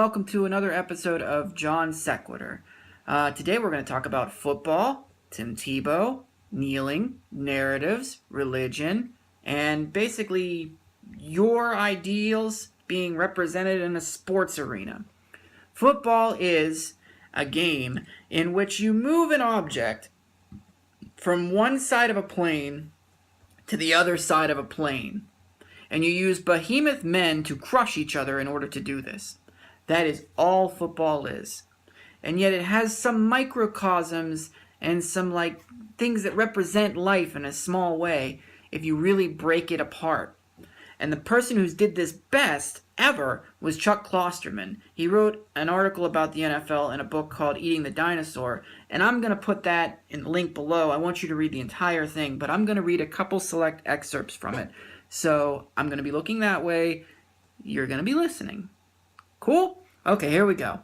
welcome to another episode of Johnsequitur. Today we're going to talk about football, Tim Tebow, kneeling, narratives, religion, and basically your ideals being represented in a sports arena. Football is a game in which you move an object from one side of a plane to the other side of a plane, and you use behemoth men to crush each other in order to do this. That is all football is. And yet it has some microcosms and some things that represent life in a small way if you really break it apart. And the person who did this best ever was Chuck Klosterman. He wrote an article about the NFL in a book called Eating the Dinosaur, and I'm going to put that in the link below. I want you to read the entire thing, but I'm going to read a couple select excerpts from it. So I'm going to be looking that way. You're going to be listening. Cool? Okay, here we go.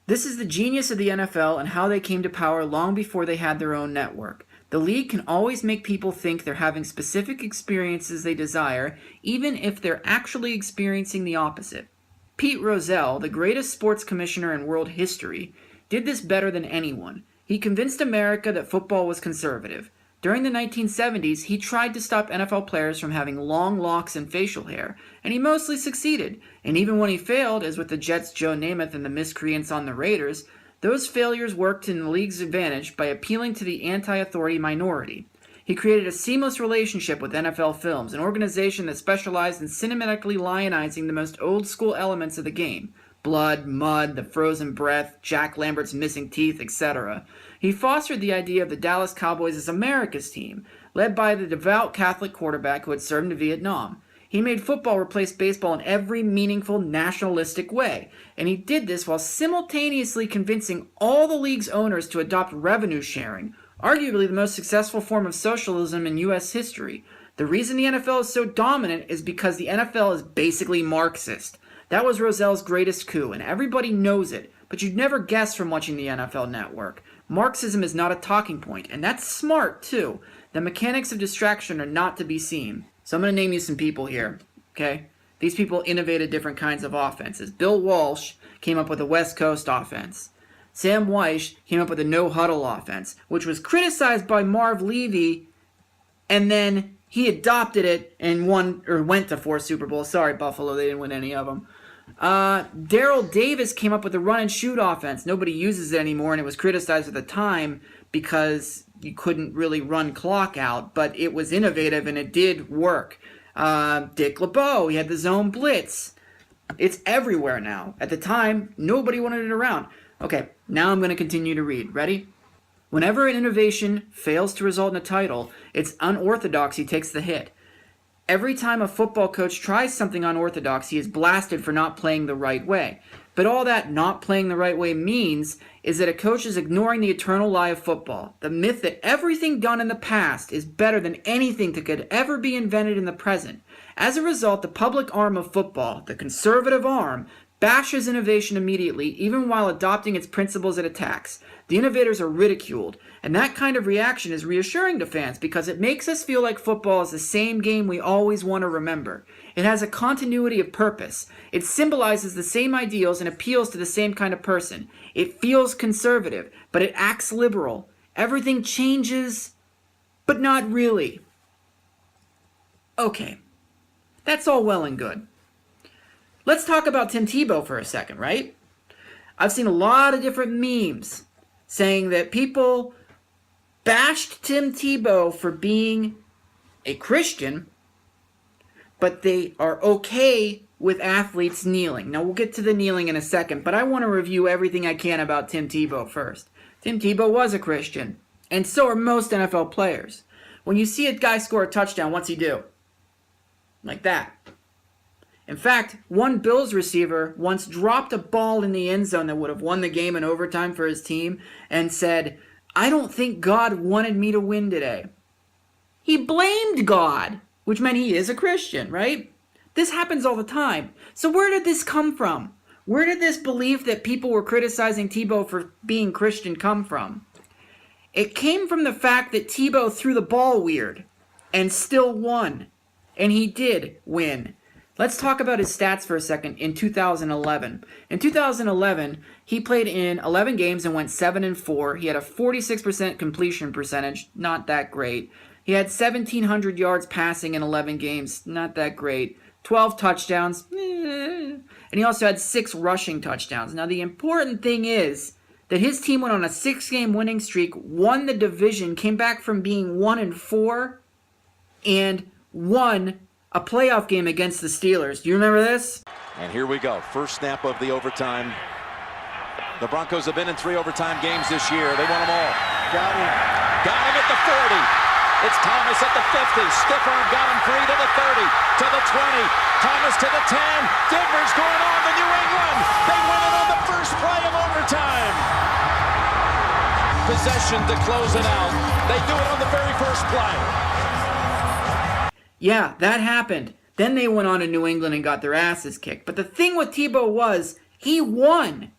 This is the genius of the NFL and how they came to power long before they had their own network. The league can always make people think they're having specific experiences they desire, even if they're actually experiencing the opposite. Pete Rozelle, the greatest sports commissioner in world history, did this better than anyone. He convinced America that football was conservative. During the 1970s, he tried to stop NFL players from having long locks and facial hair, and he mostly succeeded. And even when he failed, as with the Jets' Joe Namath and the miscreants on the Raiders, those failures worked in the league's advantage by appealing to the anti-authority minority. He created a seamless relationship with NFL Films, an organization that specialized in cinematically lionizing the most old-school elements of the game. Blood, mud, the frozen breath, Jack Lambert's missing teeth, etc. He fostered the idea of the Dallas Cowboys as America's team, led by the devout Catholic quarterback who had served in Vietnam. He made football replace baseball in every meaningful nationalistic way, and he did this while simultaneously convincing all the league's owners to adopt revenue sharing, arguably the most successful form of socialism in U.S. history. The reason the NFL is so dominant is because the NFL is basically Marxist. That was Rozelle's greatest coup, and everybody knows it, but you'd never guess from watching the NFL Network. Marxism is not a talking point, and that's smart, too. The mechanics of distraction are not to be seen. So I'm going to name you some people here, okay? These people innovated different kinds of offenses. Bill Walsh came up with a West Coast offense. Sam Weish came up with a no-huddle offense, which was criticized by Marv Levy, and then he adopted it and went to 4 Super Bowls. Sorry, Buffalo, they didn't win any of them. Daryl Davis came up with a run-and-shoot offense. Nobody uses it anymore, and it was criticized at the time because you couldn't really run clock out, but it was innovative and it did work. Dick LeBeau, he had the zone blitz. It's everywhere now. At the time, nobody wanted it around. Okay, now I'm going to continue to read. Ready? Whenever an innovation fails to result in a title, its unorthodoxy takes the hit. Every time a football coach tries something unorthodox, he is blasted for not playing the right way. But all that not playing the right way means is that a coach is ignoring the eternal lie of football, the myth that everything done in the past is better than anything that could ever be invented in the present. As a result, the public arm of football, the conservative arm, bashes innovation immediately, even while adopting its principles it attacks. The innovators are ridiculed, and that kind of reaction is reassuring to fans because it makes us feel like football is the same game we always want to remember. It has a continuity of purpose. It symbolizes the same ideals and appeals to the same kind of person. It feels conservative, but it acts liberal. Everything changes, but not really. Okay, that's all well and good. Let's talk about Tim Tebow for a second, right? I've seen a lot of different memes saying that people bashed Tim Tebow for being a Christian, but they are okay with athletes kneeling. Now, we'll get to the kneeling in a second, but I want to review everything I can about Tim Tebow first. Tim Tebow was a Christian, and so are most NFL players. When you see a guy score a touchdown, what's he do? Like that. In fact, one Bills receiver once dropped a ball in the end zone that would have won the game in overtime for his team and said, "I don't think God wanted me to win today." He blamed God, which meant he is a Christian, right? This happens all the time. So where did this come from? Where did this belief that people were criticizing Tebow for being Christian come from? It came from the fact that Tebow threw the ball weird and still won. And he did win. Let's talk about his stats for a second in 2011. In 2011, he played in 11 games and went 7-4. He had a 46% completion percentage, not that great. He had 1,700 yards passing in 11 games, not that great. 12 touchdowns, and he also had 6 rushing touchdowns. Now, the important thing is that his team went on a 6-game winning streak, won the division, came back from being 1-4, and won a playoff game against the Steelers. Do you remember this? And here we go. First snap of the overtime. The Broncos have been in 3 overtime games this year. They won them all. Got him. Got him at the 40. It's Thomas at the 50. Stiff arm got him free to the 30. To the 20. Thomas to the 10. Denver's going on to New England. They win it on the first play of overtime. Possession to close it out. They do it on the very first play. Yeah, that happened. Then they went on to New England and got their asses kicked. But the thing with Tebow was, he won.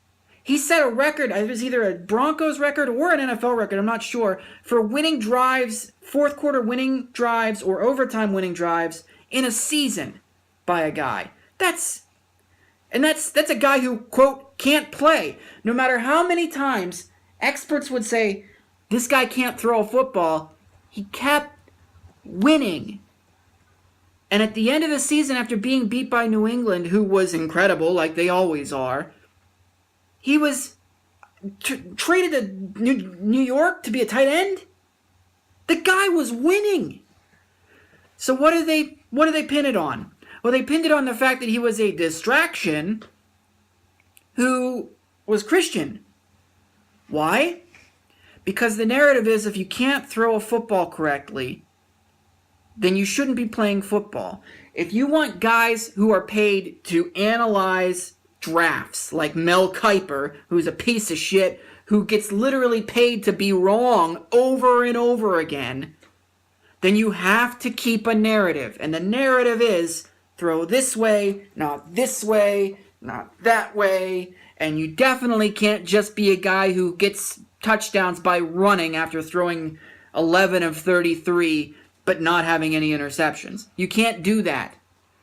He set a record, it was either a Broncos record or an NFL record, I'm not sure, for winning drives, fourth quarter winning drives or overtime winning drives in a season by a guy. That's a guy who, quote, can't play. No matter how many times experts would say, this guy can't throw a football, he kept winning. And at the end of the season, after being beat by New England, who was incredible, like they always are, he was traded to New York to be a tight end. The guy was winning. So what do they pin it on? Well, they pinned it on the fact that he was a distraction who was Christian. Why? Because the narrative is if you can't throw a football correctly, then you shouldn't be playing football. If you want guys who are paid to analyze drafts, like Mel Kiper, who's a piece of shit, who gets literally paid to be wrong over and over again, then you have to keep a narrative. And the narrative is throw this way, not that way. And you definitely can't just be a guy who gets touchdowns by running after throwing 11 of 33 but not having any interceptions. You can't do that.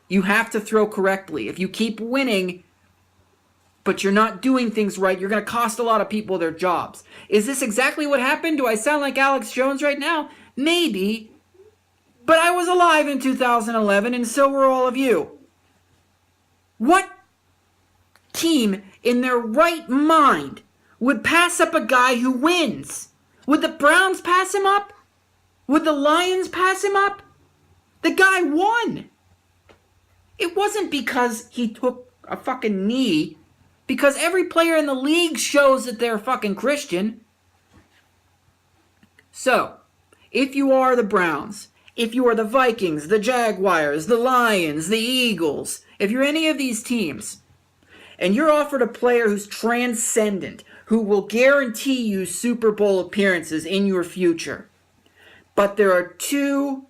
You have to throw correctly. If you keep winning, but you're not doing things right, you're going to cost a lot of people their jobs. Is this exactly what happened? Do I sound like Alex Jones right now? Maybe. But I was alive in 2011, and so were all of you. What team in their right mind would pass up a guy who wins? Would the Browns pass him up? Would the Lions pass him up? The guy won. It wasn't because he took a fucking knee, because every player in the league shows that they're fucking Christian. So, if you are the Browns, if you are the Vikings, the Jaguars, the Lions, the Eagles, if you're any of these teams, and you're offered a player who's transcendent, who will guarantee you Super Bowl appearances in your future, but there are two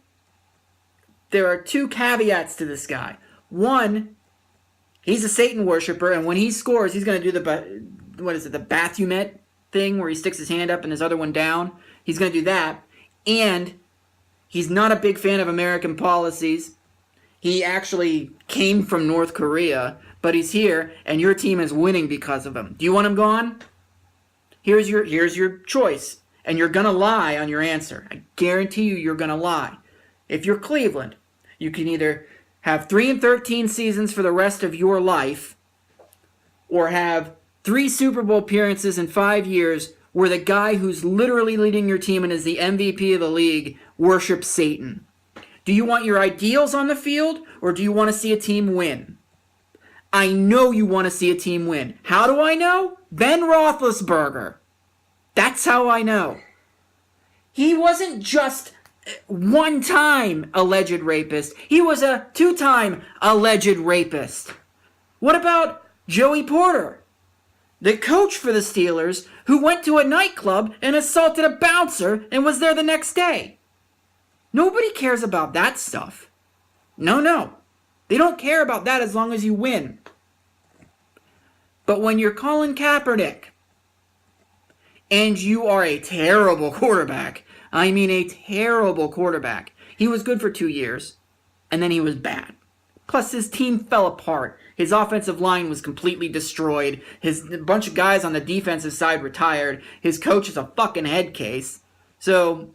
caveats to this guy. One, he's a Satan worshiper, and when he scores, he's going to do the Baphomet thing where he sticks his hand up and his other one down. He's going to do that. And he's not a big fan of American policies. He actually came from North Korea, but he's here, and your team is winning because of him. Do you want him gone? Here's your choice. And you're going to lie on your answer. I guarantee you're going to lie. If you're Cleveland, you can either have 3-13 seasons for the rest of your life, or have 3 Super Bowl appearances in 5 years where the guy who's literally leading your team and is the MVP of the league worships Satan. Do you want your ideals on the field, or do you want to see a team win? I know you want to see a team win. How do I know? Ben Roethlisberger. That's how I know. He wasn't just one-time alleged rapist. He was a 2-time alleged rapist. What about Joey Porter, the coach for the Steelers, who went to a nightclub and assaulted a bouncer and was there the next day? Nobody cares about that stuff. No. They don't care about that as long as you win. But when you're Colin Kaepernick, and you are a terrible quarterback. I mean a terrible quarterback. He was good for 2 years, and then he was bad. Plus, his team fell apart. His offensive line was completely destroyed. A bunch of guys on the defensive side retired. His coach is a fucking head case. So,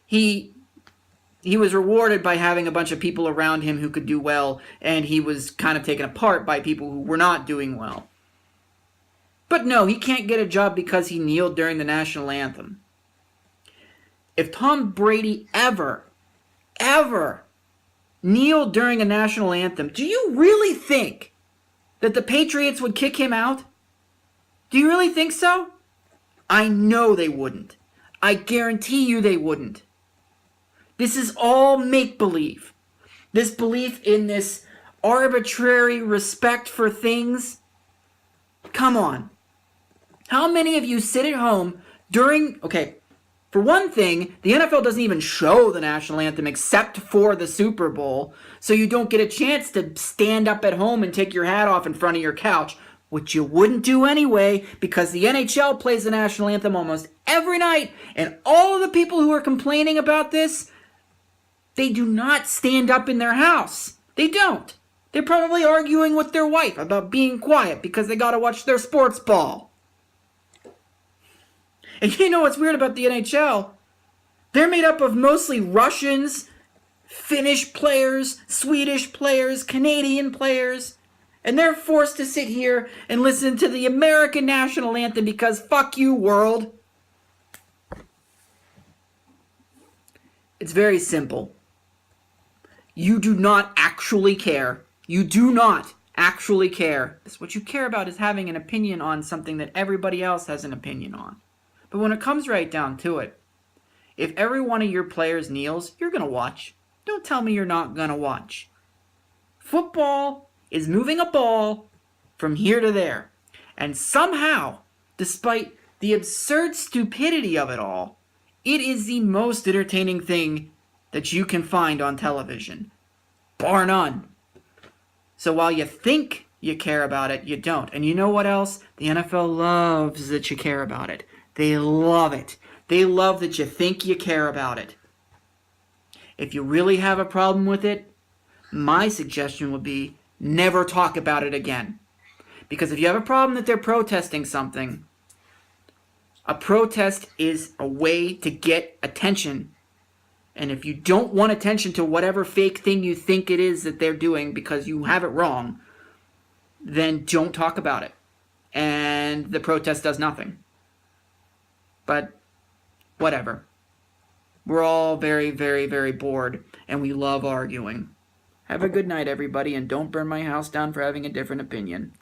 he was rewarded by having a bunch of people around him who could do well, and he was kind of taken apart by people who were not doing well. But no, he can't get a job because he kneeled during the national anthem. If Tom Brady ever kneeled during a national anthem, do you really think that the Patriots would kick him out? Do you really think so? I know they wouldn't. I guarantee you they wouldn't. This is all make-believe. This belief in this arbitrary respect for things. Come on. How many of you sit at home during... Okay, for one thing, the NFL doesn't even show the national anthem except for the Super Bowl, so you don't get a chance to stand up at home and take your hat off in front of your couch, which you wouldn't do anyway because the NHL plays the national anthem almost every night, and all of the people who are complaining about this, they do not stand up in their house. They don't. They're probably arguing with their wife about being quiet because they gotta watch their sports ball. And you know what's weird about the NHL? They're made up of mostly Russians, Finnish players, Swedish players, Canadian players, and they're forced to sit here and listen to the American national anthem because fuck you, world. It's very simple. You do not actually care. You do not actually care. What you care about is having an opinion on something that everybody else has an opinion on. But when it comes right down to it, if every one of your players kneels, you're going to watch. Don't tell me you're not going to watch. Football is moving a ball from here to there. And somehow, despite the absurd stupidity of it all, it is the most entertaining thing that you can find on television. Bar none. So while you think you care about it, you don't. And you know what else? The NFL loves that you care about it. They love it. They love that you think you care about it. If you really have a problem with it, my suggestion would be never talk about it again. Because if you have a problem that they're protesting something, a protest is a way to get attention. And if you don't want attention to whatever fake thing you think it is that they're doing because you have it wrong, then don't talk about it. And the protest does nothing. But whatever. We're all very, very, very bored, and we love arguing. Have a good night, everybody, and don't burn my house down for having a different opinion.